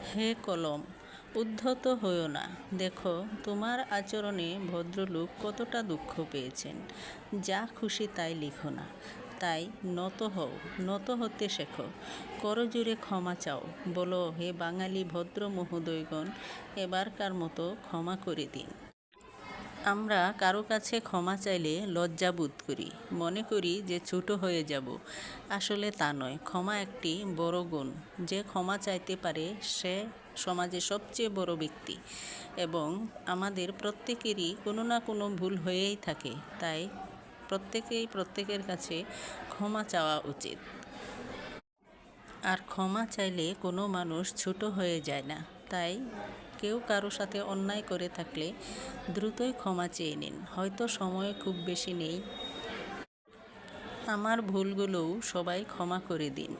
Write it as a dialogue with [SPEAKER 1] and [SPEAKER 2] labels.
[SPEAKER 1] হে কলম, উদ্ধত হইও না। দেখো তোমার আচরণে ভদ্রলোক কতটা দুঃখ পেয়েছেন। যা খুশি তাই লিখো না, তাই নত হও, নত হতে শেখো, করজোড়ে ক্ষমা চাও। বলো, হে বাঙালি ভদ্র মহোদয়গণ, এবারকার মতো ক্ষমা করে দিন। আমরা কারো কাছে ক্ষমা চাইলে লজ্জা বোধ করি, মনে করি যে ছোট হয়ে যাব। আসলে তা নয়। ক্ষমা একটি বড় গুণ। যে ক্ষমা চাইতে পারে সে সমাজে সবচেয়ে বড় ব্যক্তি। এবং আমাদের প্রত্যেকেরই কোনো না কোনো ভুল হয়েই থাকে, তাই প্রত্যেকেই প্রত্যেকের কাছে ক্ষমা চাওয়া উচিত। আর ক্ষমা চাইলে কোনো মানুষ ছোট হয়ে যায় না। তাই কেউ কারো সাথে অন্যায় করে থাকলে দ্রুতই ক্ষমা চেয়ে নিন। হয়তো সময় খুব বেশি নেই। আমার ভুলগুলোও সবাই ক্ষমা করে দিন।